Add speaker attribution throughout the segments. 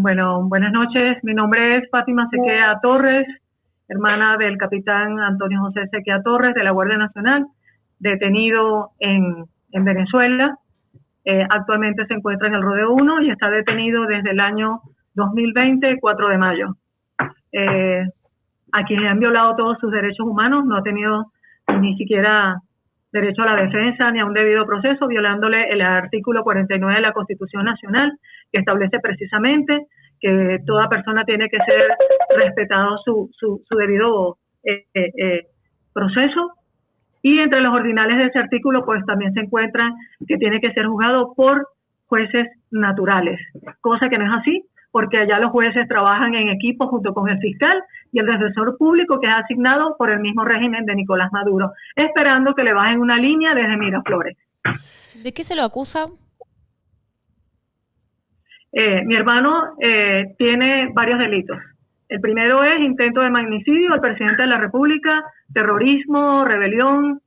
Speaker 1: Bueno, buenas noches. Mi nombre es Fátima Sequea Torres, hermana del capitán Antonio José Sequea Torres de la Guardia Nacional, detenido en Venezuela. Actualmente se encuentra en el Rodeo 1 y está detenido desde el año 2020, 4 de mayo. A quien le han violado todos sus derechos humanos, no ha tenido ni siquiera derecho a la defensa ni a un debido proceso, violándole el artículo 49 de la Constitución Nacional, que establece precisamente que toda persona tiene que ser respetado su debido proceso. Y entre los ordinales de ese artículo, pues también se encuentra que tiene que ser juzgado por jueces naturales, cosa que no es así, porque allá los jueces trabajan en equipo junto con el fiscal y el defensor público que es asignado por el mismo régimen de Nicolás Maduro, esperando que le bajen una línea desde Miraflores.
Speaker 2: ¿De qué se lo acusa?
Speaker 1: Mi hermano tiene varios delitos. El primero es intento de magnicidio al presidente de la República, terrorismo, rebelión,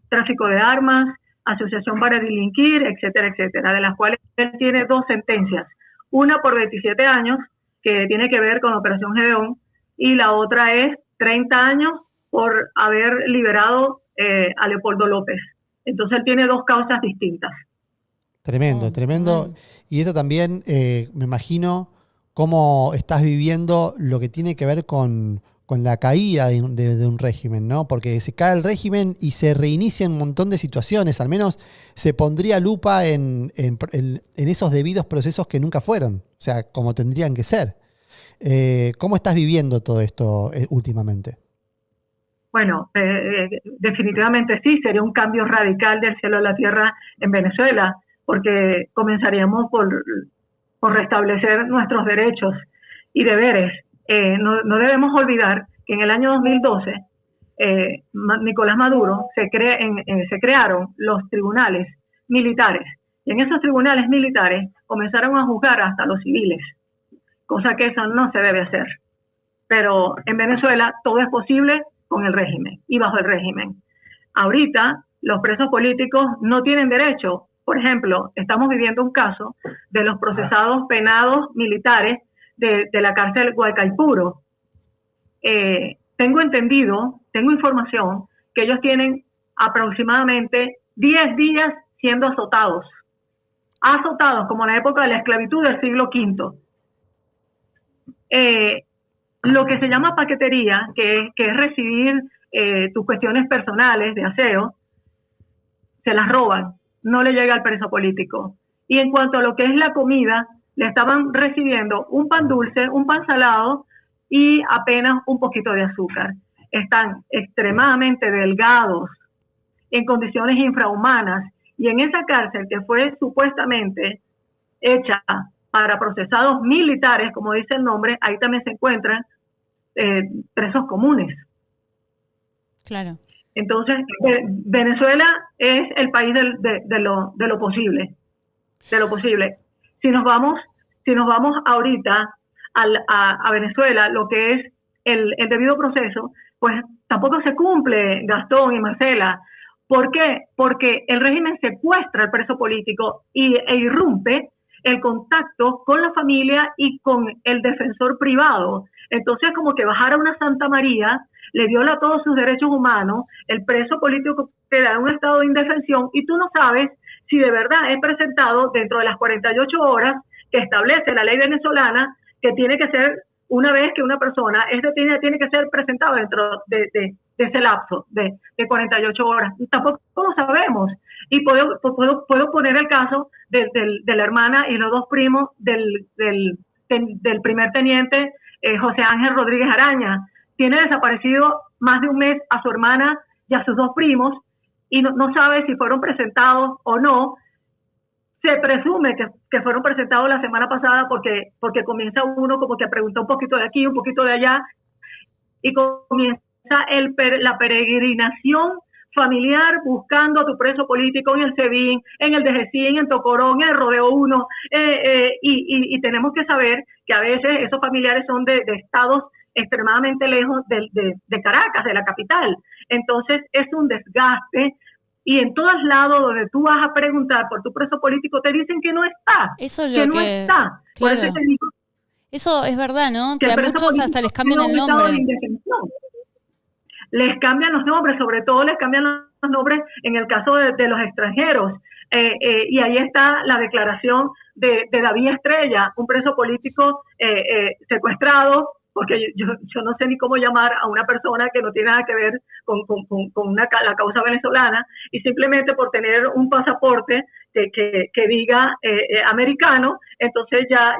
Speaker 1: tráfico de armas, asociación para delinquir, etcétera, etcétera, de las cuales él tiene 2 sentencias. Una por 27 años, que tiene que ver con la Operación Gedeón, y la otra es 30 años por haber liberado a Leopoldo López. Entonces él tiene 2 causas distintas.
Speaker 3: Tremendo, tremendo. Y esto también, me imagino, cómo estás viviendo lo que tiene que ver con la caída de un régimen, ¿no? Porque se cae el régimen y se reinicia un montón de situaciones, al menos se pondría lupa en esos debidos procesos que nunca fueron, o sea, como tendrían que ser. ¿Cómo estás viviendo todo esto últimamente?
Speaker 1: Bueno, definitivamente sí, sería un cambio radical del cielo a la tierra en Venezuela, porque comenzaríamos por restablecer nuestros derechos y deberes. No debemos olvidar que en el año 2012 Nicolás Maduro se crearon los tribunales militares, y en esos tribunales militares comenzaron a juzgar hasta los civiles, cosa que eso no se debe hacer. Pero en Venezuela todo es posible con el régimen y bajo el régimen. Ahorita los presos políticos no tienen derecho. Por ejemplo, estamos viviendo un caso de los procesados penados militares de la cárcel Guaycaipuro. Tengo información que ellos tienen aproximadamente 10 días siendo azotados como en la época de la esclavitud del siglo V. Lo que se llama paquetería, que es recibir tus cuestiones personales de aseo, se las roban, no le llega al preso político. Y en cuanto a lo que es la comida, le estaban recibiendo un pan dulce, un pan salado y apenas un poquito de azúcar. Están extremadamente delgados, en condiciones infrahumanas, y en esa cárcel que fue supuestamente hecha para procesados militares, como dice el nombre, ahí también se encuentran presos comunes.
Speaker 2: Claro.
Speaker 1: Entonces, Venezuela es el país de lo posible. De lo posible. Si nos vamos ahorita a Venezuela, lo que es el debido proceso, pues tampoco se cumple, Gastón y Marcela. ¿Por qué? Porque el régimen secuestra al preso político e irrumpe el contacto con la familia y con el defensor privado. Entonces, como que bajar a una Santa María, le viola todos sus derechos humanos, el preso político queda en un estado de indefensión y tú no sabes si de verdad es presentado dentro de las 48 horas que establece la ley venezolana, que tiene que ser, una vez que una persona es detenida, tiene que ser presentado dentro de ese lapso de 48 horas. Y tampoco lo sabemos. Y puedo poner el caso de la hermana y los 2 primos del primer teniente José Ángel Rodríguez Araña. Tiene desaparecido más de un mes a su hermana y a sus 2 primos y no sabe si fueron presentados o no. Se presume que fueron presentados la semana pasada porque comienza uno como que a preguntar un poquito de aquí, un poquito de allá, y comienza la peregrinación familiar buscando a tu preso político en el SEBIN, en el DGCIN, en Tocorón, en el Rodeo 1, y tenemos que saber que a veces esos familiares son de estados extremadamente lejos de Caracas, de la capital. Entonces es un desgaste y en todos lados donde tú vas a preguntar por tu preso político te dicen que no está,
Speaker 2: Eso es
Speaker 1: que
Speaker 2: lo
Speaker 1: no
Speaker 2: que...
Speaker 1: está. Por
Speaker 2: Claro.
Speaker 1: eso te digo
Speaker 2: Eso es verdad, ¿no?
Speaker 1: que
Speaker 2: Que
Speaker 1: el
Speaker 2: a
Speaker 1: preso
Speaker 2: muchos hasta
Speaker 1: político
Speaker 2: les cambian
Speaker 1: tiene
Speaker 2: el
Speaker 1: un estado de
Speaker 2: nombre.
Speaker 1: indefensión. Les cambian los nombres, sobre todo les cambian los nombres en el caso de los extranjeros. Y ahí está la declaración de David Estrella, un preso político secuestrado, porque yo no sé ni cómo llamar a una persona que no tiene nada que ver con la causa venezolana, y simplemente por tener un pasaporte que diga americano, entonces ya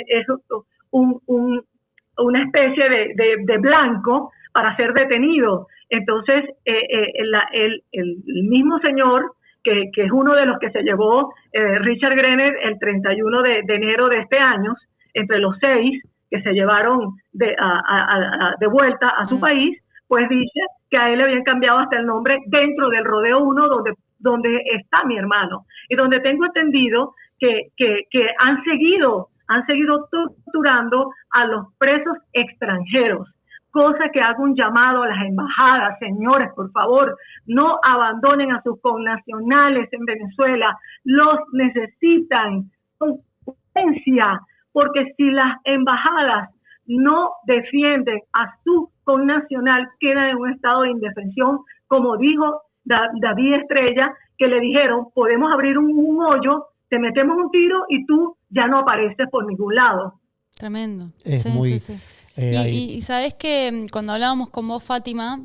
Speaker 1: es una especie de blanco para ser detenido. Entonces, el mismo señor, que es uno de los que se llevó Richard Grenell el 31 de enero de este año, entre los 6 que se llevaron de vuelta a su país, pues dice que a él le habían cambiado hasta el nombre dentro del Rodeo 1, donde está mi hermano, y donde tengo entendido que han seguido torturando a los presos extranjeros. Cosa que hago un llamado a las embajadas, señores, por favor, no abandonen a sus connacionales en Venezuela, los necesitan con urgencia, porque si las embajadas no defienden a su connacional, quedan en un estado de indefensión, como dijo David Estrella, que le dijeron, podemos abrir un hoyo, te metemos un tiro y tú ya no apareces por ningún lado.
Speaker 2: Tremendo.
Speaker 3: Es
Speaker 2: sí,
Speaker 3: muy...
Speaker 2: sí, sí. Y sabés que cuando hablábamos con vos, Fátima,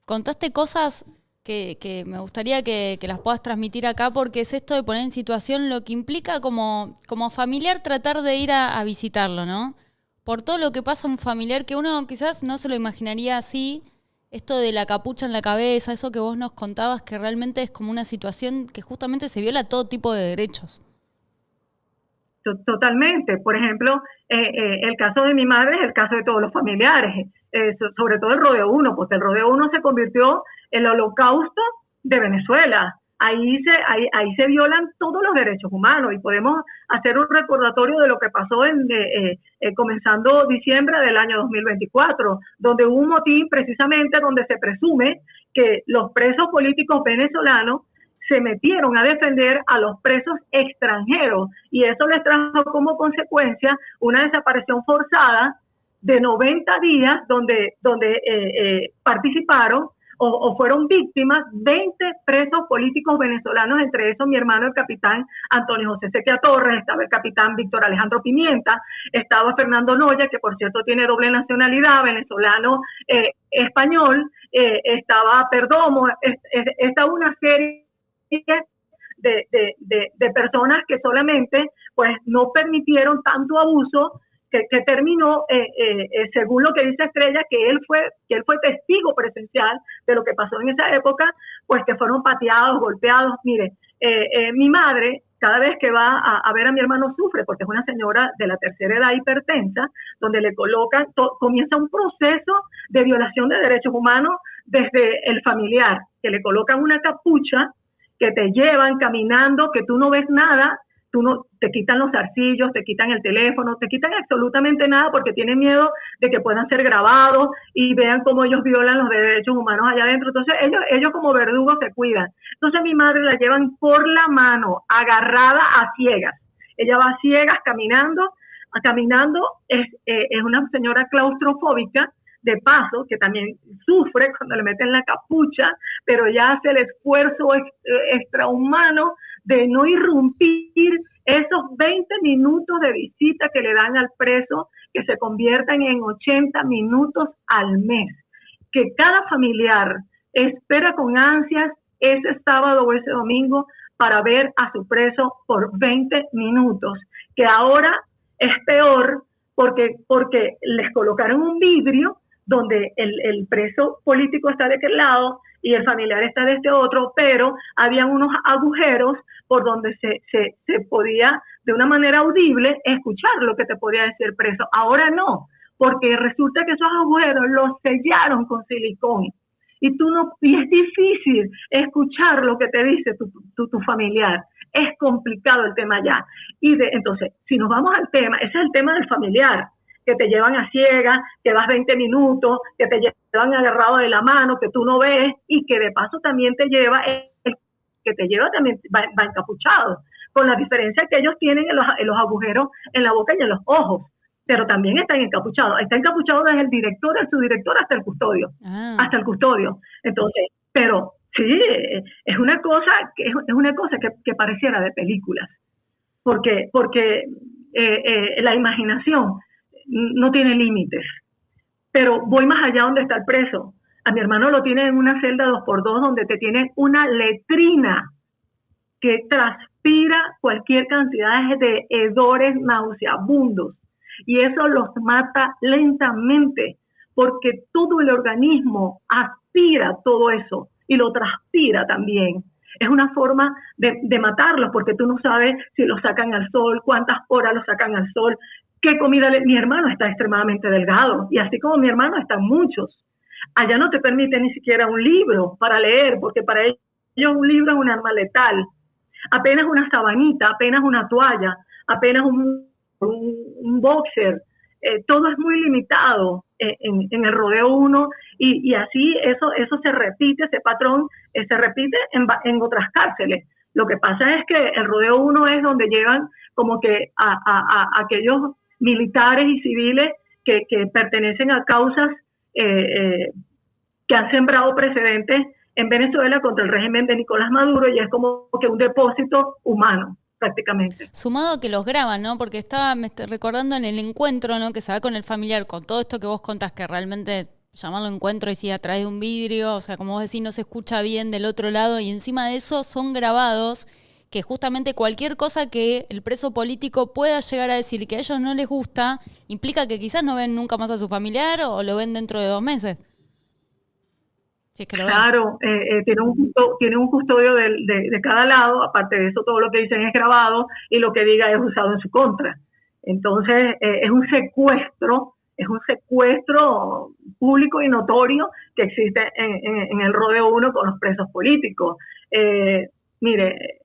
Speaker 2: contaste cosas que me gustaría que las puedas transmitir acá, porque es esto de poner en situación lo que implica como familiar tratar de ir a visitarlo, ¿no? Por todo lo que pasa a un familiar que uno quizás no se lo imaginaría así, esto de la capucha en la cabeza, eso que vos nos contabas, que realmente es como una situación que justamente se viola todo tipo de derechos.
Speaker 1: Totalmente. Por ejemplo, el caso de mi madre es el caso de todos los familiares, sobre todo el Rodeo 1, porque el Rodeo 1 se convirtió en el holocausto de Venezuela. Ahí se violan todos los derechos humanos, y podemos hacer un recordatorio de lo que pasó comenzando diciembre del año 2024, donde hubo un motín precisamente donde se presume que los presos políticos venezolanos se metieron a defender a los presos extranjeros, y eso les trajo como consecuencia una desaparición forzada de 90 días donde participaron o fueron víctimas 20 presos políticos venezolanos, entre esos mi hermano el capitán Antonio José Sequia Torres, estaba el capitán Víctor Alejandro Pimienta, estaba Fernando Noya, que por cierto tiene doble nacionalidad, venezolano, español, estaba Perdomo, estaba una serie de personas que solamente pues no permitieron tanto abuso que terminó, según lo que dice Estrella, que él fue testigo presencial de lo que pasó en esa época, pues que fueron pateados, golpeados. Mire, mi madre, cada vez que va a ver a mi hermano, sufre, porque es una señora de la tercera edad hipertensa, donde le colocan, comienza un proceso de violación de derechos humanos desde el familiar, que le colocan una capucha, que te llevan caminando, que tú no ves nada, te quitan los zarcillos, te quitan el teléfono, te quitan absolutamente nada porque tienen miedo de que puedan ser grabados y vean cómo ellos violan los derechos humanos allá adentro. Entonces ellos como verdugos se cuidan. Entonces mi madre la llevan por la mano, agarrada a ciegas. Ella va a ciegas caminando, es una señora claustrofóbica, de paso, que también sufre cuando le meten la capucha, pero ya hace el esfuerzo extrahumano de no irrumpir esos 20 minutos de visita que le dan al preso, que se conviertan en 80 minutos al mes, que cada familiar espera con ansias ese sábado o ese domingo para ver a su preso por 20 minutos, que ahora es peor porque les colocaron un vidrio donde el preso político está de aquel lado y el familiar está de este otro, pero habían unos agujeros por donde se podía, de una manera audible, escuchar lo que te podía decir el preso. Ahora no, porque resulta que esos agujeros los sellaron con silicón. Y es difícil escuchar lo que te dice tu familiar. Es complicado el tema ya. Entonces, si nos vamos al tema, ese es el tema del familiar. que te llevan a ciegas, que vas 20 minutos, que te llevan agarrado de la mano, que tú no ves, y que de paso también te lleva, el que te lleva también va encapuchado, con la diferencia que ellos tienen en los agujeros en la boca y en los ojos, pero también están encapuchados. Está encapuchado desde el director, el subdirector, hasta el custodio. Hasta el custodio. Entonces, pero sí, es una cosa que pareciera de películas, porque la imaginación no tiene límites. Pero voy más allá donde está el preso. A mi hermano lo tienen en una celda 2x2 donde te tienen una letrina que transpira cualquier cantidad de hedores nauseabundos, y eso los mata lentamente, porque todo el organismo aspira todo eso y lo transpira también. Es una forma de matarlos, porque tú no sabes si los sacan al sol, cuántas horas los sacan al sol, qué comida mi hermano está extremadamente delgado, y así como mi hermano están muchos. Allá no te permite ni siquiera un libro para leer, porque para ellos un libro es un arma letal. Apenas una sabanita, apenas una toalla, apenas un boxer, todo es muy limitado en el rodeo 1, y así eso se repite, ese patrón se repite en otras cárceles. Lo que pasa es que el rodeo 1 es donde llegan como que a aquellos militares y civiles que pertenecen a causas que han sembrado precedentes en Venezuela contra el régimen de Nicolás Maduro, y es como que un depósito humano, prácticamente.
Speaker 2: Sumado a que los graban, ¿no? Porque me estoy recordando en el encuentro, ¿no? Que se va con el familiar, con todo esto que vos contás, que realmente llamarlo encuentro y si a través de un vidrio, o sea, como vos decís, no se escucha bien del otro lado, y encima de eso son grabados, que justamente cualquier cosa que el preso político pueda llegar a decir que a ellos no les gusta, implica que quizás no ven nunca más a su familiar o lo ven dentro de 2 meses. Si es que lo ven.
Speaker 1: Claro, tiene un custodio de cada lado. Aparte de eso, todo lo que dicen es grabado y lo que diga es usado en su contra. Entonces, es un secuestro público y notorio que existe en el rodeo 1 con los presos políticos. Mire,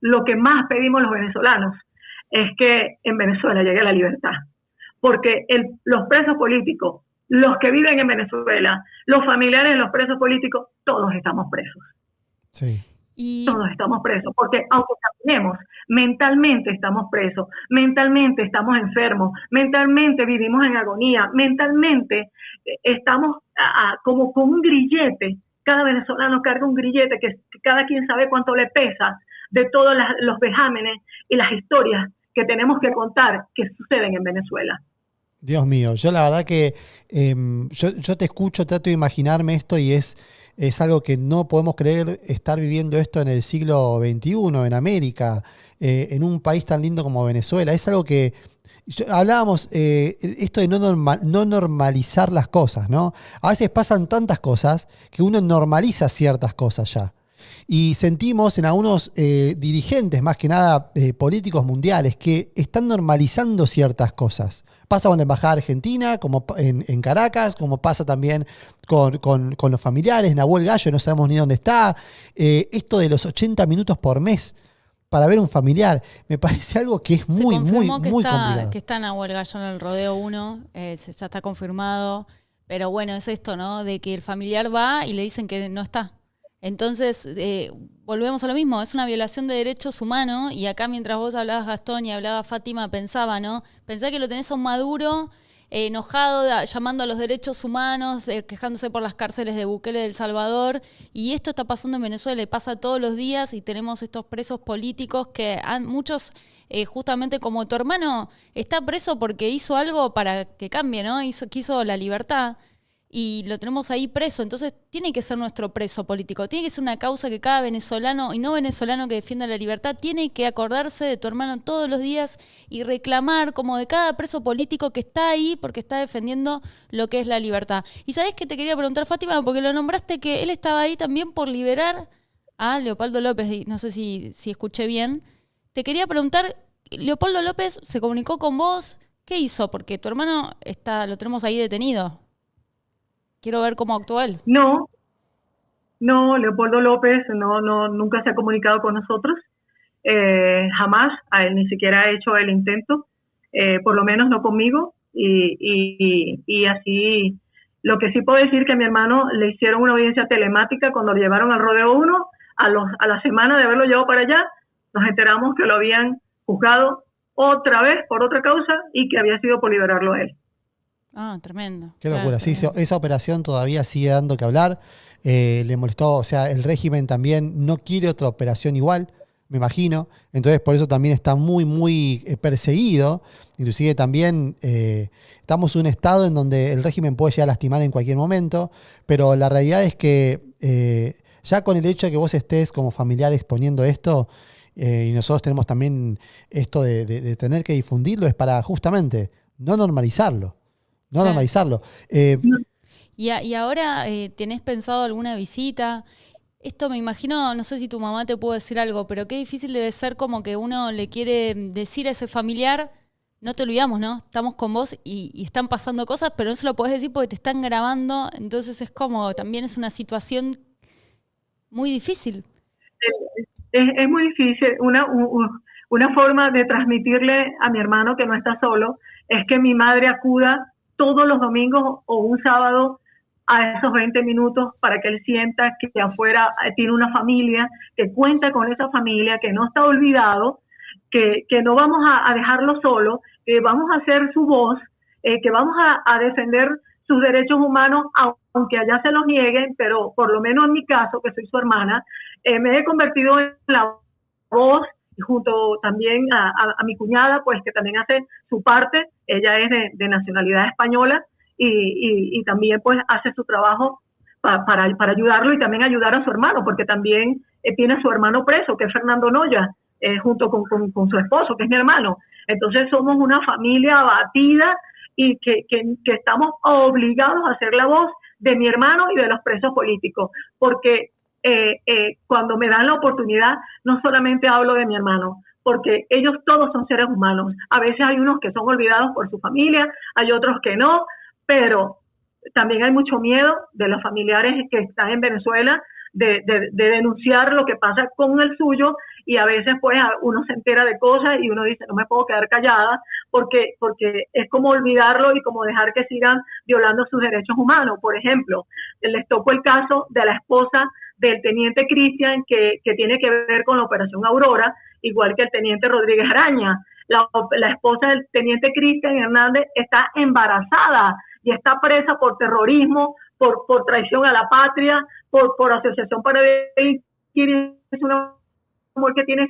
Speaker 1: lo que más pedimos los venezolanos es que en Venezuela llegue la libertad, porque los presos políticos, los que viven en Venezuela, los familiares de los presos políticos, todos estamos presos. Sí. Todos estamos presos, porque aunque caminemos, mentalmente estamos presos, mentalmente estamos enfermos, mentalmente vivimos en agonía, mentalmente estamos como con un grillete. Cada venezolano carga un grillete que cada quien sabe cuánto le pesa, de todos los vejámenes y las historias que tenemos que contar que suceden en Venezuela.
Speaker 3: Dios mío, yo la verdad que yo te escucho, trato de imaginarme esto, y es algo que no podemos creer, estar viviendo esto en el siglo XXI, en América, en un país tan lindo como Venezuela. Es algo que hablábamos, esto de no normalizar las cosas, ¿no? A veces pasan tantas cosas que uno normaliza ciertas cosas ya. Y sentimos en algunos dirigentes, más que nada políticos mundiales, que están normalizando ciertas cosas. Pasa con la Embajada Argentina, como en Caracas, como pasa también con los familiares. Nahuel Gallo, no sabemos ni dónde está. Esto de los 80 minutos por mes para ver un familiar, me parece algo que es muy complicado.
Speaker 2: Que está Nahuel Gallo en el rodeo 1, ya está confirmado. Pero bueno, es esto, ¿no? De que el familiar va y le dicen que no está. Entonces, volvemos a lo mismo, es una violación de derechos humanos, y acá mientras vos hablabas, Gastón, y hablaba Fátima, pensaba, ¿no? Pensá que lo tenés a un Maduro enojado, llamando a los derechos humanos, quejándose por las cárceles de Bukele de El Salvador, y esto está pasando en Venezuela y pasa todos los días, y tenemos estos presos políticos que muchos, justamente como tu hermano, está preso porque hizo algo para que cambie, ¿no? Quiso la libertad. Y lo tenemos ahí preso, entonces tiene que ser nuestro preso político, tiene que ser una causa que cada venezolano y no venezolano que defienda la libertad tiene que acordarse de tu hermano todos los días y reclamar como de cada preso político que está ahí porque está defendiendo lo que es la libertad. Y sabés que te quería preguntar, Fátima, porque lo nombraste, que él estaba ahí también por liberar a Leopoldo López, no sé si escuché bien. Te quería preguntar, Leopoldo López se comunicó con vos, ¿qué hizo? Porque tu hermano lo tenemos ahí detenido. Quiero ver cómo actuó él.
Speaker 1: No, Leopoldo López nunca se ha comunicado con nosotros, jamás, a él ni siquiera ha hecho el intento. por lo menos no conmigo, y así. Lo que sí puedo decir que a mi hermano le hicieron una audiencia telemática cuando lo llevaron al Rodeo 1, a la semana de haberlo llevado para allá, nos enteramos que lo habían juzgado otra vez por otra causa y que había sido por liberarlo a él.
Speaker 2: Ah, tremendo.
Speaker 3: Qué locura.
Speaker 2: Claro,
Speaker 3: Sí,
Speaker 2: tremendo.
Speaker 3: esa operación todavía sigue dando que hablar. Le molestó, o sea, el régimen también no quiere otra operación igual, me imagino. Entonces, por eso también está muy, muy perseguido. Inclusive también estamos en un estado en donde el régimen puede llegar a lastimar en cualquier momento, pero la realidad es que ya con el hecho de que vos estés como familiar exponiendo esto, y nosotros tenemos también esto de tener que difundirlo, es para justamente no normalizarlo. No
Speaker 2: Claro.
Speaker 3: normalizarlo.
Speaker 2: Y ahora, ¿tenés pensado alguna visita? Esto me imagino, no sé si tu mamá te pudo decir algo, pero qué difícil debe ser como que uno le quiere decir a ese familiar, no te olvidamos, ¿no? Estamos con vos y están pasando cosas, pero no se lo podés decir porque te están grabando, entonces es como, también es una situación muy difícil.
Speaker 1: Es muy difícil. Una forma de transmitirle a mi hermano que no está solo es que mi madre acuda todos los domingos o un sábado a esos 20 minutos para que él sienta que afuera tiene una familia, que cuenta con esa familia, que no está olvidado, que no vamos a dejarlo solo, que vamos a ser su voz, que vamos a defender sus derechos humanos, aunque allá se los nieguen, pero por lo menos en mi caso, que soy su hermana, me he convertido en la voz, junto también a mi cuñada, pues que también hace su parte. Ella es de nacionalidad española y también pues hace su trabajo para ayudarlo y también ayudar a su hermano, porque también tiene a su hermano preso, que es Fernando Noya, junto con su esposo, que es mi hermano. Entonces somos una familia abatida y que estamos obligados a ser la voz de mi hermano y de los presos políticos, porque cuando me dan la oportunidad, no solamente hablo de mi hermano, porque ellos todos son seres humanos. A veces hay unos que son olvidados por su familia, hay otros que no, pero también hay mucho miedo de los familiares que están en Venezuela de denunciar lo que pasa con el suyo, y a veces pues uno se entera de cosas y uno dice no me puedo quedar callada porque es como olvidarlo y como dejar que sigan violando sus derechos humanos. Por ejemplo, les tocó el caso de la esposa del teniente Cristian que tiene que ver con la operación Aurora, igual que el teniente Rodríguez Araña. La esposa del teniente Cristian Hernández está embarazada y está presa por terrorismo, por traición a la patria, por asociación para delinquir. Es una mujer que tiene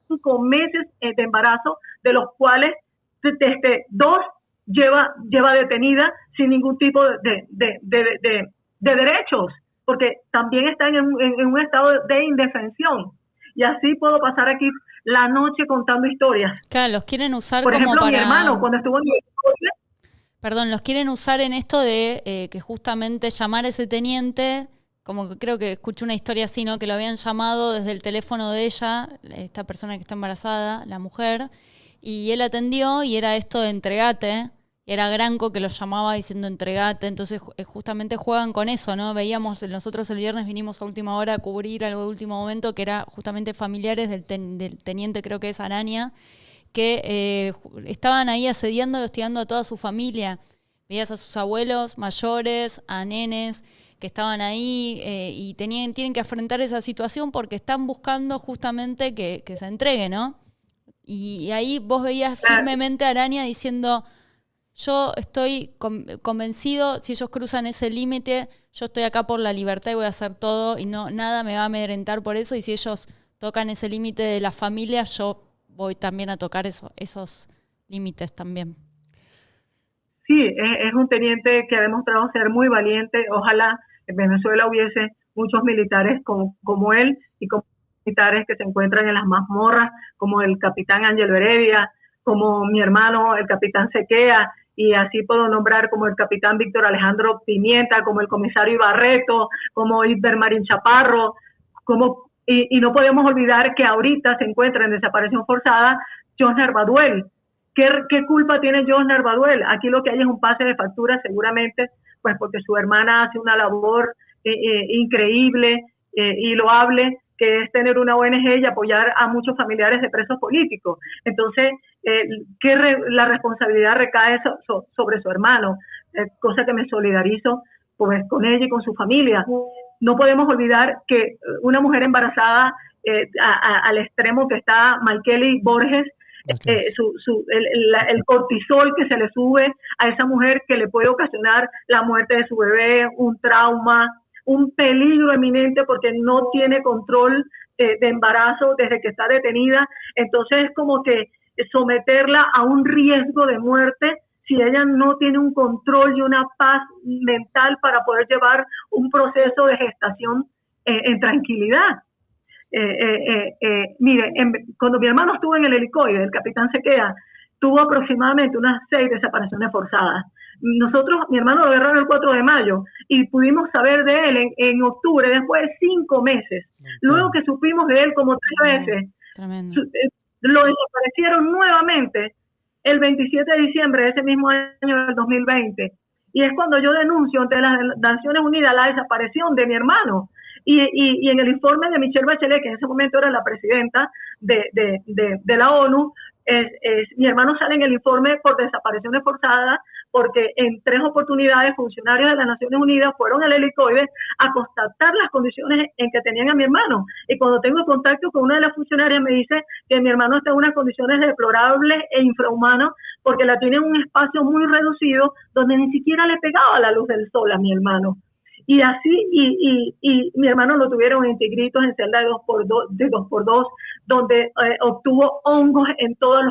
Speaker 1: 5 meses de embarazo, de los cuales 2 lleva detenida sin ningún tipo de derechos, porque también está en un estado de indefensión. Y así puedo pasar aquí la noche contando historias.
Speaker 2: Claro, los quieren usar
Speaker 1: Por
Speaker 2: como
Speaker 1: ejemplo,
Speaker 2: para...
Speaker 1: mi hermano, cuando estuvo en
Speaker 2: Perdón, los quieren usar en esto de que justamente llamar a ese teniente, como que creo que escuché una historia así, ¿no? Que lo habían llamado desde el teléfono de ella, esta persona que está embarazada, la mujer, y él atendió y era esto de entregate, y era Granco que lo llamaba diciendo entregate, entonces justamente juegan con eso, ¿no? Veíamos, nosotros el viernes vinimos a última hora a cubrir algo de último momento que era justamente familiares del teniente, creo que es Araña, que estaban ahí asediando y hostigando a toda su familia. Veías a sus abuelos mayores, a nenes que estaban ahí y tienen que afrontar esa situación porque están buscando justamente que se entregue, ¿no? Y ahí vos veías firmemente a Araña diciendo, yo estoy convencido, si ellos cruzan ese límite, yo estoy acá por la libertad y voy a hacer todo y nada me va a amedrentar por eso, y si ellos tocan ese límite de la familia, yo voy también a tocar esos límites también.
Speaker 1: Sí, es un teniente que ha demostrado ser muy valiente. Ojalá en Venezuela hubiese muchos militares como él, y como militares que se encuentran en las mazmorras, como el capitán Ángel Heredia, como mi hermano, el capitán Sequea, y así puedo nombrar como el capitán Víctor Alejandro Pimienta, como el comisario Ibarreto, como Iber Marín Chaparro, y no podemos olvidar que ahorita se encuentra en desaparición forzada Josner Baduel. ¿Qué culpa tiene Josner Baduel? Aquí lo que hay es un pase de factura, seguramente, pues porque su hermana hace una labor increíble y loable, que es tener una ONG y apoyar a muchos familiares de presos políticos. Entonces, la responsabilidad recae sobre su hermano, cosa que me solidarizo pues con ella y con su familia. No podemos olvidar que una mujer embarazada al extremo que está Maikeli Borges, el cortisol que se le sube a esa mujer, que le puede ocasionar la muerte de su bebé, un trauma, un peligro eminente porque no tiene control de embarazo desde que está detenida. Entonces es como que someterla a un riesgo de muerte si ella no tiene un control y una paz mental para poder llevar un proceso de gestación en tranquilidad. Mire, cuando mi hermano estuvo en el helicoide, el capitán Sequea tuvo aproximadamente unas 6 desapariciones forzadas. Mi hermano lo agarraron el 4 de mayo y pudimos saber de él en octubre, después de 5 meses. Luego que supimos de él como 3 veces, lo desaparecieron nuevamente el 27 de diciembre de ese mismo año del 2020. Y es cuando yo denuncio ante las Naciones Unidas la desaparición de mi hermano. Y en el informe de Michelle Bachelet, que en ese momento era la presidenta de la ONU, mi hermano sale en el informe por desapariciones forzadas, porque en 3 oportunidades funcionarios de las Naciones Unidas fueron al helicoide a constatar las condiciones en que tenían a mi hermano. Y cuando tengo contacto con una de las funcionarias me dice que mi hermano está en unas condiciones deplorables e infrahumanas, porque la tiene en un espacio muy reducido donde ni siquiera le pegaba la luz del sol a mi hermano. Y así, y mi hermano lo tuvieron en Tigritos, en celda de 2x2, donde obtuvo hongos en todas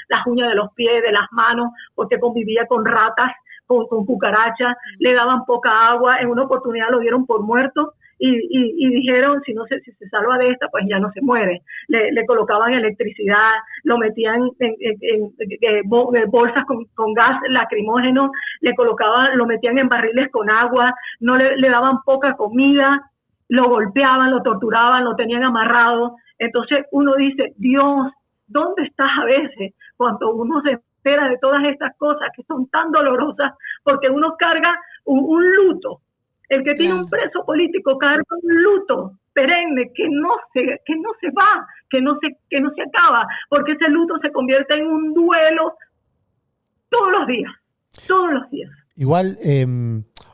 Speaker 1: las uñas de los pies, de las manos, porque convivía con ratas, con cucarachas, le daban poca agua. En una oportunidad lo dieron por muerto y dijeron, si se salva de esta, pues ya no se muere. Le colocaban electricidad, lo metían en bolsas con gas lacrimógeno, lo metían en barriles con agua, no le daban poca comida, lo golpeaban, lo torturaban, lo tenían amarrado. Entonces uno dice, Dios, ¿dónde estás a veces cuando uno se entera de todas estas cosas que son tan dolorosas? Porque uno carga un luto. El que tiene un preso político carga un luto perenne que no se va, que no se acaba, porque ese luto se convierte en un duelo todos los días.
Speaker 3: Igual,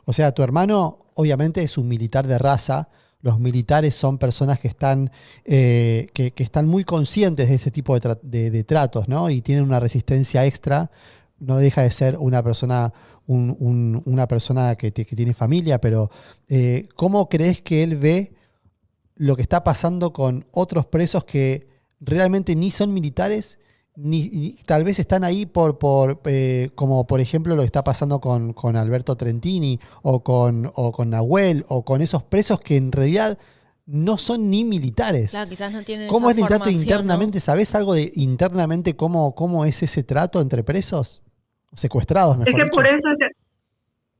Speaker 3: o sea, tu hermano obviamente es un militar de raza. Los militares son personas que están muy conscientes de este tipo de tratos, ¿no? Y tienen una resistencia extra. No deja de ser una persona, una persona que tiene familia, pero ¿cómo crees que él ve lo que está pasando con otros presos que realmente ni son militares, ni tal vez están ahí como por ejemplo lo que está pasando con Alberto Trentini o con Nahuel, o con esos presos que en realidad no son ni militares?
Speaker 2: Claro, quizás no tienen
Speaker 3: ¿Cómo
Speaker 2: esa
Speaker 3: es el trato
Speaker 2: formación,
Speaker 3: internamente?
Speaker 2: ¿no?
Speaker 3: ¿Sabés algo de internamente cómo es ese trato entre presos? Secuestrados, mejor
Speaker 1: dicho. Es que
Speaker 3: dicho.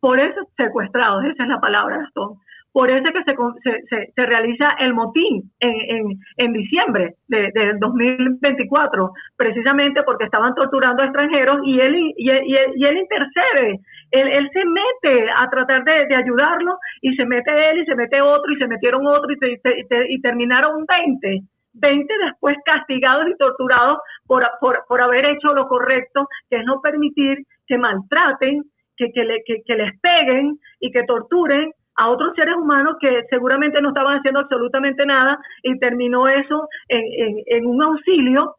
Speaker 1: por eso secuestrados, esa es la palabra, Gastón. Por eso es que se realiza el motín en diciembre del 2024, precisamente porque estaban torturando a extranjeros y él intercede. Él se mete a tratar de ayudarlo, y se mete él y se mete otro y se metieron otro y terminaron 20 después castigados y torturados por haber hecho lo correcto, que es no permitir que maltraten, que les peguen y que torturen a otros seres humanos que seguramente no estaban haciendo absolutamente nada, y terminó eso en un auxilio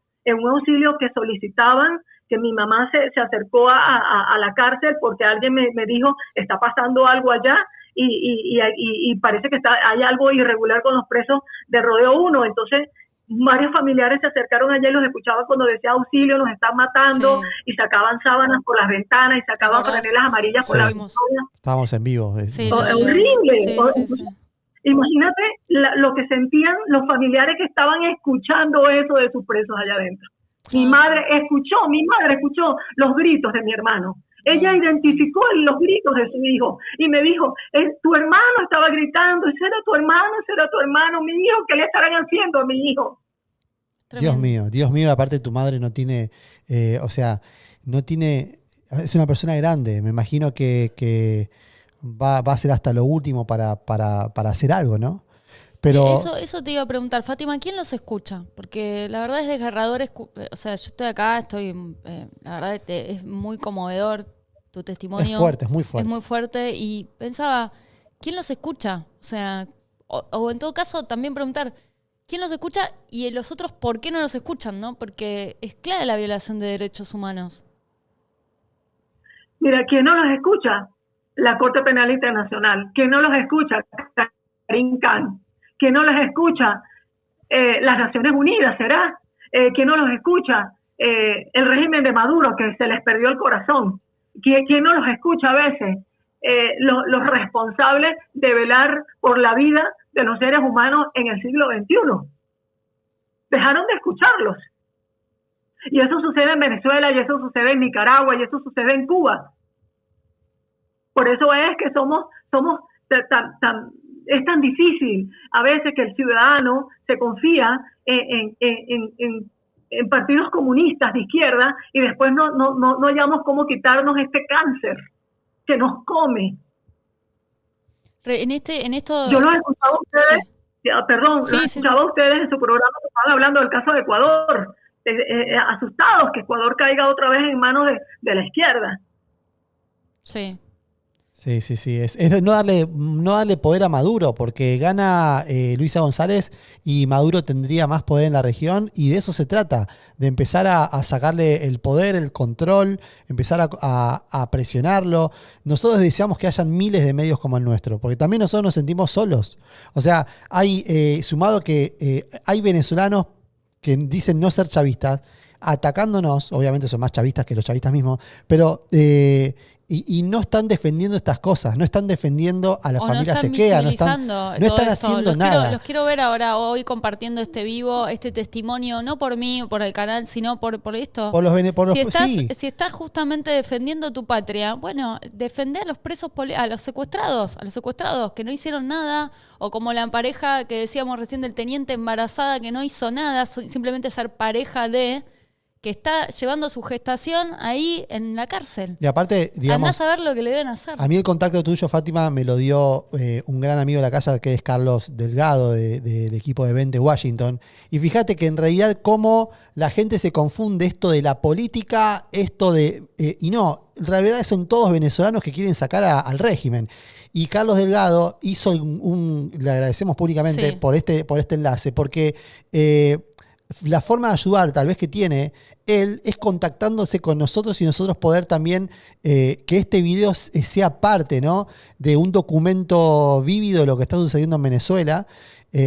Speaker 1: que solicitaban, que mi mamá se acercó a la cárcel porque alguien me dijo, está pasando algo allá, y parece que hay algo irregular con los presos de Rodeo 1. Entonces varios familiares se acercaron allá y los escuchaban cuando decía auxilio, nos están matando, y sacaban sábanas por las ventanas y sacaban franelas amarillas por las ventanas.
Speaker 3: Estábamos en vivo.
Speaker 1: Horrible. Imagínate lo que sentían los familiares que estaban escuchando eso de sus presos allá adentro. Mi madre escuchó los gritos de mi hermano. Ella identificó los gritos de su hijo y me dijo, tu hermano estaba gritando, ese era tu hermano, mi hijo, ¿qué le estarán haciendo a mi hijo?
Speaker 3: Dios mío, aparte tu madre no tiene, es una persona grande, me imagino que va a hacer hasta lo último para hacer algo, ¿no? Pero
Speaker 2: Eso te iba a preguntar, Fátima, ¿quién los escucha? Porque la verdad es desgarrador, o sea, yo estoy acá, la verdad es muy conmovedor tu testimonio.
Speaker 3: es fuerte, es muy
Speaker 2: Es
Speaker 3: fuerte.
Speaker 2: muy fuerte y pensaba, ¿quién los escucha? O sea, o en todo caso también preguntar, ¿quién los escucha? Y los otros, ¿por qué no los escuchan? ¿No? Porque es clara la violación de derechos humanos.
Speaker 1: Mira, ¿quién no los escucha? La Corte Penal Internacional. ¿Quién no los escucha? Karim Khan. ¿Quién no los escucha? Las Naciones Unidas, ¿será? ¿Quién no los escucha? El régimen de Maduro, que se les perdió el corazón. ¿Quién no los escucha a veces? Los responsables de velar por la vida de los seres humanos en el siglo XXI. Dejaron de escucharlos. Y eso sucede en Venezuela, y eso sucede en Nicaragua, y eso sucede en Cuba. Por eso es que es tan difícil a veces que el ciudadano se confía en partidos comunistas de izquierda y después no hallamos cómo quitarnos este cáncer que nos come.
Speaker 2: En esto...
Speaker 1: Yo los escuchaba a ustedes,
Speaker 2: Sí.
Speaker 1: los escuchaba a ustedes en su programa que estaban hablando del caso de Ecuador, asustados que Ecuador caiga otra vez en manos de la izquierda.
Speaker 2: Sí.
Speaker 3: Sí. Es no darle poder a Maduro, porque gana Luisa González y Maduro tendría más poder en la región, y de eso se trata, de empezar a sacarle el poder, el control, empezar a presionarlo. Nosotros deseamos que hayan miles de medios como el nuestro, porque también nosotros nos sentimos solos. O sea, hay sumado que hay venezolanos que dicen no ser chavistas, atacándonos, obviamente son más chavistas que los chavistas mismos, pero y no están defendiendo estas cosas, no están defendiendo a la familia Sequea, no están haciendo nada.
Speaker 2: Los quiero ver ahora, hoy, compartiendo este vivo, este testimonio, no por mí, por el canal, sino por esto. Si estás justamente defendiendo tu patria, bueno, defender a los presos, a los secuestrados, que no hicieron nada, o como la pareja que decíamos recién del teniente embarazada que no hizo nada, simplemente ser pareja de... que está llevando su gestación ahí en la cárcel.
Speaker 3: Y aparte, digamos...
Speaker 2: Andás a ver lo que le deben hacer.
Speaker 3: A mí el contacto tuyo, Fátima, me lo dio un gran amigo de la casa, que es Carlos Delgado, del equipo de Vente Washington. Y fíjate que en realidad cómo la gente se confunde esto de la política, y no, en realidad son todos venezolanos que quieren sacar al régimen. Y Carlos Delgado hizo le agradecemos públicamente por este enlace, porque... la forma de ayudar tal vez que tiene él es contactándose con nosotros y nosotros poder también que este video sea parte, ¿no?, de un documento vívido de lo que está sucediendo en Venezuela.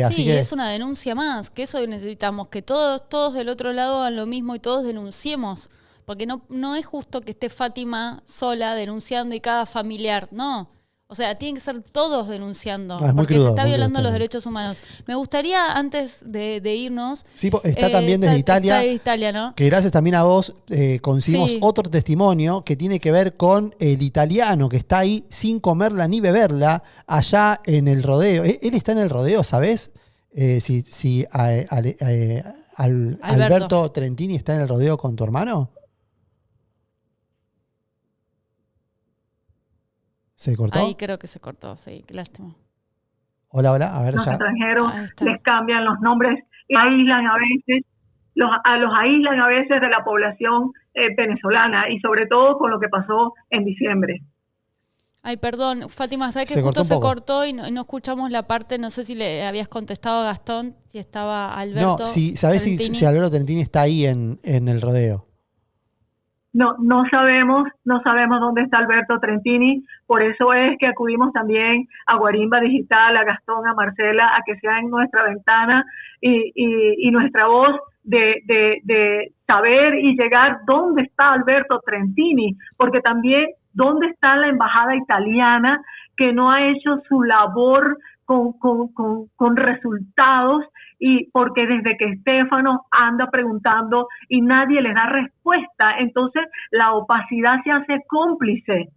Speaker 3: Así que
Speaker 2: es una denuncia más, que eso necesitamos, que todos del otro lado hagan lo mismo y todos denunciemos, porque no es justo que esté Fátima sola denunciando y cada familiar, no. O sea, tienen que ser todos denunciando, porque se está violando los derechos humanos. Me gustaría, antes de irnos...
Speaker 3: Sí, está también desde Italia,
Speaker 2: está de Italia, ¿no?
Speaker 3: Que gracias también a vos conseguimos otro testimonio que tiene que ver con el italiano que está ahí sin comerla ni beberla allá en el rodeo. Él está en el rodeo, ¿sabés? Si Alberto Trentini está en el rodeo con tu hermano. ¿Se cortó?
Speaker 2: Ahí creo que se cortó, sí, qué lástima.
Speaker 3: Hola, a ver,
Speaker 1: los
Speaker 3: ya.
Speaker 1: extranjeros les cambian los nombres, aíslan a veces, los aíslan a veces de la población venezolana, y sobre todo con lo que pasó en diciembre.
Speaker 2: Ay, perdón, Fátima, ¿sabes que justo se cortó y no escuchamos la parte? No sé si le habías contestado a Gastón, si estaba Alberto.
Speaker 3: No, ¿sabés si Alberto Trentini está ahí en el rodeo?
Speaker 1: No sabemos dónde está Alberto Trentini, por eso es que acudimos también a Guarimba Digital, a Gastón, a Marcela, a que sea en nuestra ventana y nuestra voz de saber y llegar dónde está Alberto Trentini, porque también dónde está la embajada italiana que no ha hecho su labor con resultados, y porque desde que Stefano anda preguntando y nadie le da respuesta, entonces la opacidad se hace cómplice.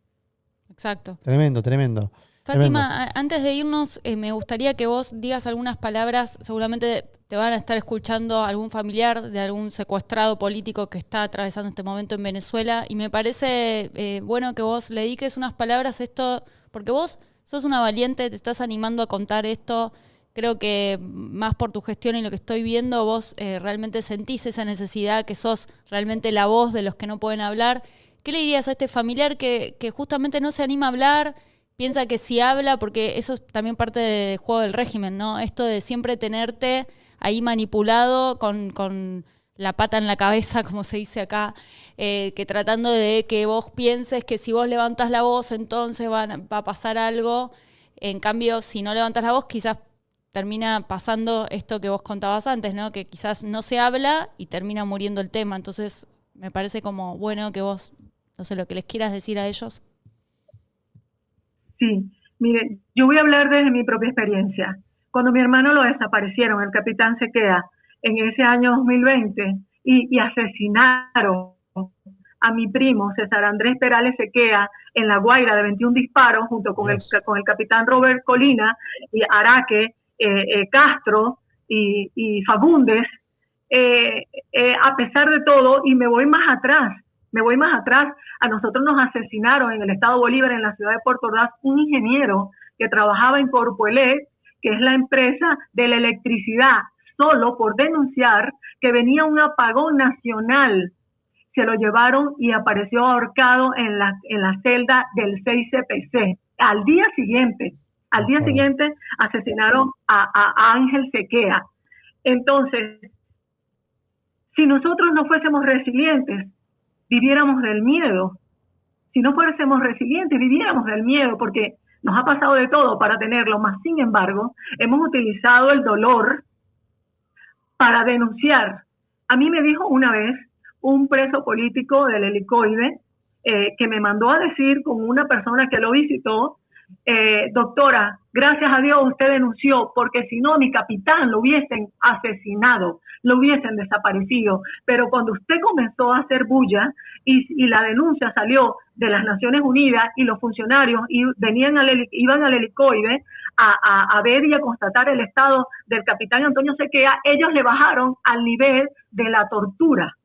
Speaker 2: Exacto.
Speaker 3: Tremendo.
Speaker 2: Fátima, antes de irnos, me gustaría que vos digas algunas palabras. Seguramente te van a estar escuchando algún familiar de algún secuestrado político que está atravesando este momento en Venezuela, y me parece bueno que vos le dediques unas palabras a esto, porque vos sos una valiente, te estás animando a contar esto, creo que más por tu gestión y lo que estoy viendo, vos realmente sentís esa necesidad, que sos realmente la voz de los que no pueden hablar. ¿Qué le dirías a este familiar que justamente no se anima a hablar, piensa que si habla, porque eso es también parte del juego del régimen, ¿no? Esto de siempre tenerte ahí manipulado con la pata en la cabeza, como se dice acá, que tratando de que vos pienses que si vos levantás la voz, entonces va a pasar algo. En cambio, si no levantás la voz, quizás termina pasando esto que vos contabas antes, ¿no? Que quizás no se habla y termina muriendo el tema. Entonces, me parece como bueno que vos, no sé, lo que les quieras decir a ellos.
Speaker 1: Sí, mire, yo voy a hablar desde mi propia experiencia. Cuando mi hermano lo desaparecieron, el capitán Sequea, en ese año 2020, y asesinaron a mi primo César Andrés Perales Sequea en La Guaira de 21 disparos, junto con el capitán Robert Colina y Araque, Castro y Fagundes, a pesar de todo, y me voy más atrás, a nosotros nos asesinaron en el estado Bolívar, en la ciudad de Puerto Ordaz, un ingeniero que trabajaba en Corpoelec, que es la empresa de la electricidad, solo por denunciar que venía un apagón nacional. Se lo llevaron y apareció ahorcado en la celda del 6CPC. Al día siguiente asesinaron a Ángel Sequea. Entonces, si nosotros no fuésemos resilientes, viviéramos del miedo. Si no fuésemos resilientes, viviéramos del miedo, porque nos ha pasado de todo para tenerlo, más sin embargo, hemos utilizado el dolor para denunciar. A mí me dijo una vez un preso político del Helicoide, que me mandó a decir con una persona que lo visitó, doctora, gracias a Dios usted denunció, porque si no mi capitán lo hubiesen asesinado, lo hubiesen desaparecido. Pero cuando usted comenzó a hacer bulla y la denuncia salió de las Naciones Unidas y los funcionarios iban al Helicoide a ver y a constatar el estado del capitán Antonio Sequea, ellos le bajaron al nivel de la tortura.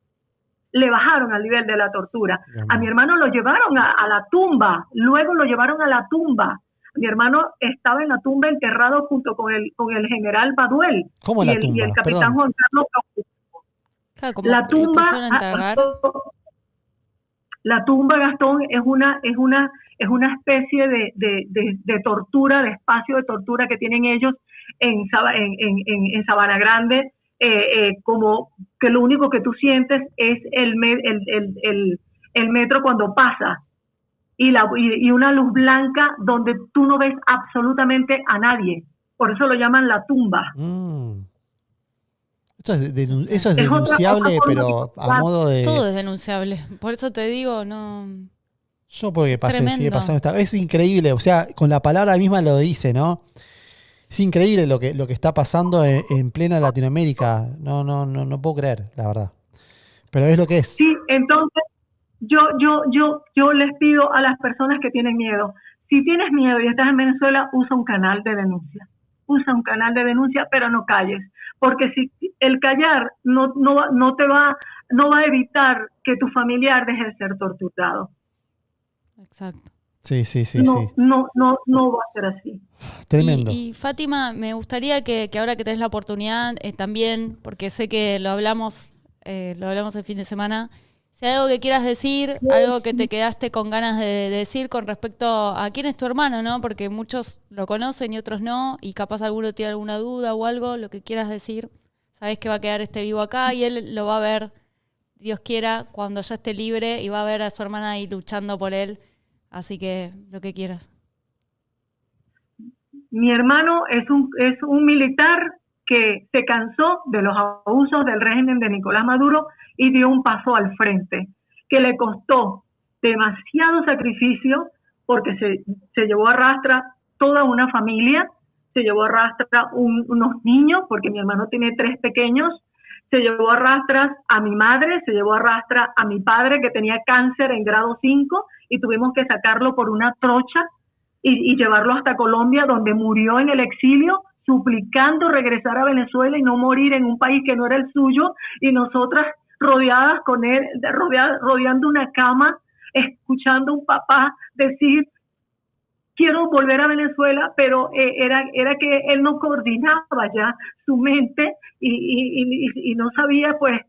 Speaker 1: A mi hermano lo llevaron a la tumba, luego lo llevaron a la tumba. Mi hermano estaba en la tumba enterrado junto con el general Baduel.
Speaker 3: ¿Cómo la tumba?
Speaker 1: Y el capitán Juan Carlos.
Speaker 2: Claro,
Speaker 1: La tumba, Gastón, es una especie de tortura, de espacio de tortura que tienen ellos en Sabana Grande, como que lo único que tú sientes es el metro cuando pasa y una luz blanca donde tú no ves absolutamente a nadie. Por eso lo llaman la tumba.
Speaker 3: Eso es denunciable, pero a modo de...
Speaker 2: Todo es denunciable. Por eso te digo, no...
Speaker 3: Yo porque sigue pasando. Es increíble, o sea, con la palabra misma lo dice, ¿no? Es increíble lo que está pasando en plena Latinoamérica. No puedo creer, la verdad. Pero es lo que es.
Speaker 1: Sí, entonces yo les pido a las personas que tienen miedo, si tienes miedo y estás en Venezuela, usa un canal de denuncia. Pero no calles. Porque si el callar no va a evitar que tu familiar deje de ser torturado.
Speaker 2: Exacto.
Speaker 3: Sí.
Speaker 1: No va a ser así.
Speaker 3: Tremendo.
Speaker 2: Y Fátima, me gustaría que ahora que tenés la oportunidad, también, porque sé que lo hablamos el fin de semana, si hay algo que quieras decir, algo que te quedaste con ganas de decir con respecto a quién es tu hermano, ¿no? Porque muchos lo conocen y otros no, y capaz alguno tiene alguna duda o algo, lo que quieras decir. Sabés que va a quedar vivo acá y él lo va a ver, Dios quiera, cuando ya esté libre, y va a ver a su hermana ahí luchando por él. Así que lo que quieras.
Speaker 1: Mi hermano es un militar que se cansó de los abusos del régimen de Nicolás Maduro y dio un paso al frente, que le costó demasiado sacrificio porque se llevó a rastra toda una familia, se llevó a rastra unos niños, porque mi hermano tiene 3 pequeños, se llevó a rastras a mi madre, se llevó a rastra a mi padre que tenía cáncer en grado 5 y tuvimos que sacarlo por una trocha y llevarlo hasta Colombia, donde murió en el exilio, suplicando regresar a Venezuela y no morir en un país que no era el suyo, y nosotras rodeadas con él, rodeando una cama, escuchando a un papá decir quiero volver a Venezuela, pero era que él no coordinaba ya su mente y no sabía pues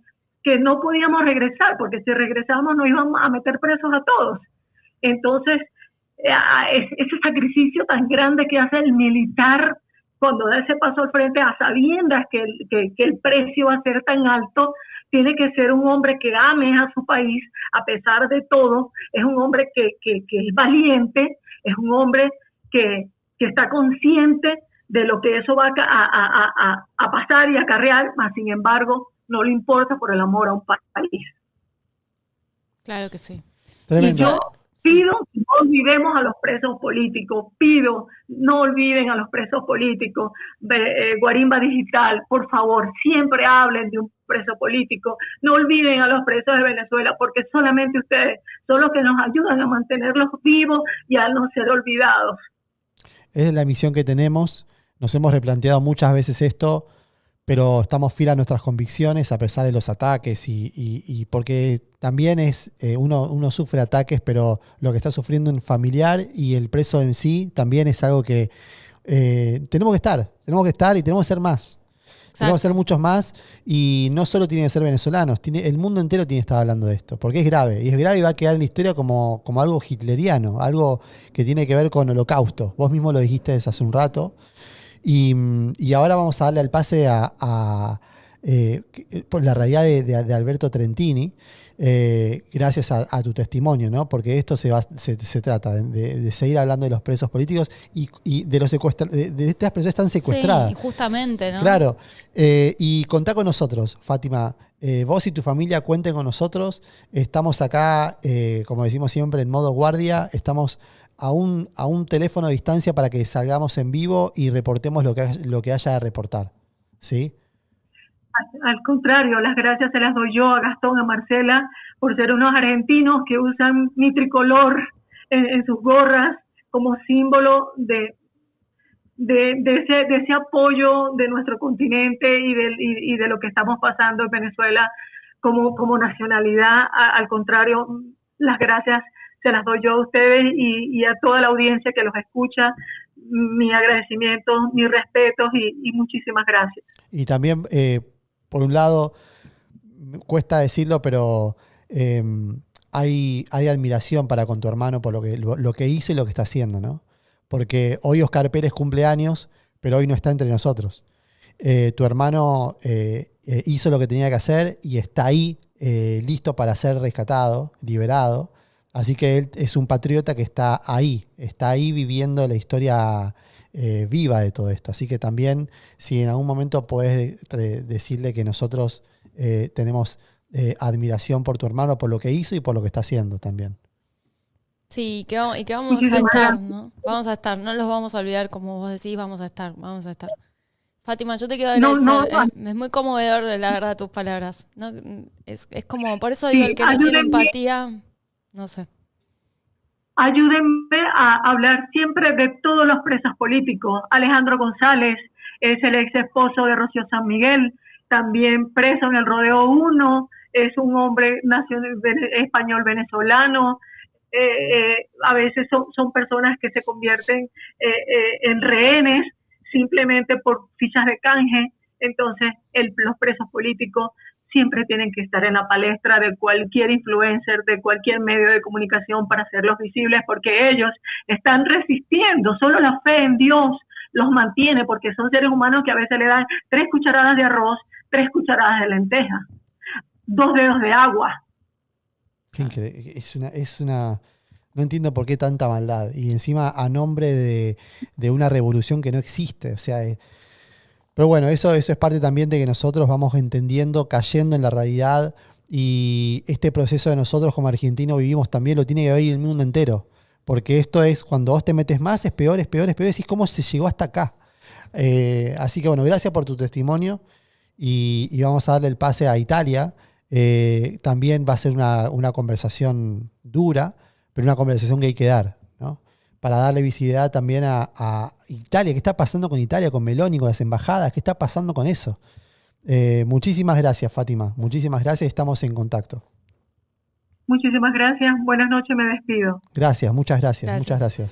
Speaker 1: que no podíamos regresar, porque si regresábamos nos íbamos a meter presos a todos. Entonces, ese sacrificio tan grande que hace el militar cuando da ese paso al frente a sabiendas que el precio va a ser tan alto, tiene que ser un hombre que ame a su país a pesar de todo, es un hombre que es valiente, es un hombre que está consciente de lo que eso va a pasar y acarrear, mas sin embargo no le importa por el amor a un país.
Speaker 2: Claro que sí.
Speaker 3: Tremendo.
Speaker 1: Y yo pido que no olvidemos a los presos políticos, no olviden a los presos políticos. Guarimba Digital, por favor, siempre hablen de un preso político, no olviden a los presos de Venezuela, porque solamente ustedes son los que nos ayudan a mantenerlos vivos y a no ser olvidados.
Speaker 3: Es la misión que tenemos, nos hemos replanteado muchas veces esto, pero estamos fieles a nuestras convicciones a pesar de los ataques y porque también uno sufre ataques, pero lo que está sufriendo un familiar y el preso en sí también es algo que tenemos que estar y tenemos que ser más. Exacto. Tenemos que ser muchos más y no solo tienen que ser venezolanos, el mundo entero tiene que estar hablando de esto, porque es grave y va a quedar en la historia como algo hitleriano, algo que tiene que ver con holocausto. Vos mismo lo dijiste hace un rato. Y ahora vamos a darle el pase por la realidad de Alberto Trentini, gracias a tu testimonio, ¿no? Porque esto se trata de seguir hablando de los presos políticos y de los de estas personas que están secuestradas.
Speaker 2: Sí, justamente, ¿no?
Speaker 3: Claro. Y contá con nosotros, Fátima. Vos y tu familia cuenten con nosotros. Estamos acá, como decimos siempre, en modo guardia. Estamos a un teléfono de distancia para que salgamos en vivo y reportemos lo que haya de reportar. ¿Sí?
Speaker 1: Al contrario, las gracias se las doy yo a Gastón, a Marcela, por ser unos argentinos que usan mi tricolor en sus gorras como símbolo de ese apoyo de nuestro continente y de lo que estamos pasando en Venezuela como nacionalidad. Al contrario, las gracias se las doy yo a ustedes y a toda la audiencia que los escucha. Mi agradecimiento, mis respetos y muchísimas gracias.
Speaker 3: Y también, por un lado, cuesta decirlo, pero hay admiración para con tu hermano por lo que hizo y lo que está haciendo, ¿no? Porque hoy Oscar Pérez cumple años, pero hoy no está entre nosotros. Tu hermano hizo lo que tenía que hacer y está ahí, listo para ser rescatado, liberado. Así que él es un patriota que está ahí viviendo la historia viva de todo esto. Así que también, si en algún momento podés decirle que nosotros tenemos admiración por tu hermano, por lo que hizo y por lo que está haciendo también.
Speaker 2: Sí, que vamos a estar, ¿no? Vamos a estar, no los vamos a olvidar, como vos decís, vamos a estar. Fátima, yo te quiero agradecer, es muy conmovedor, la verdad, tus palabras, ¿no? Es como, por eso digo, el que no tiene empatía, no sé.
Speaker 1: Ayúdenme a hablar siempre de todos los presos políticos. Alejandro González es el ex esposo de Rocío San Miguel, también preso en el Rodeo 1, es un hombre español venezolano. A veces son personas que se convierten en rehenes simplemente por fichas de canje. Entonces los presos políticos siempre tienen que estar en la palestra de cualquier influencer, de cualquier medio de comunicación para hacerlos visibles, porque ellos están resistiendo. Solo la fe en Dios los mantiene, porque son seres humanos que a veces le dan 3 cucharadas de arroz, 3 cucharadas de lenteja, 2 dedos de agua.
Speaker 3: Qué increíble. No entiendo por qué tanta maldad. Y encima a nombre de una revolución que no existe. O sea, pero bueno, eso es parte también de que nosotros vamos entendiendo, cayendo en la realidad. Y este proceso de nosotros como argentinos vivimos también, lo tiene que ver el mundo entero. Porque esto es, cuando vos te metes más, es peor. Decís, ¿cómo se llegó hasta acá? Así que bueno, gracias por tu testimonio. Y vamos a darle el pase a Italia. También va a ser una conversación dura, pero una conversación que hay que dar, ¿no? Para darle visibilidad también a Italia. ¿Qué está pasando con Italia, con Meloni, con las embajadas? ¿Qué está pasando con eso? Muchísimas gracias, Fátima. Muchísimas gracias. Estamos en contacto.
Speaker 1: Muchísimas gracias. Buenas noches, me despido.
Speaker 3: Gracias, muchas gracias. Muchas gracias.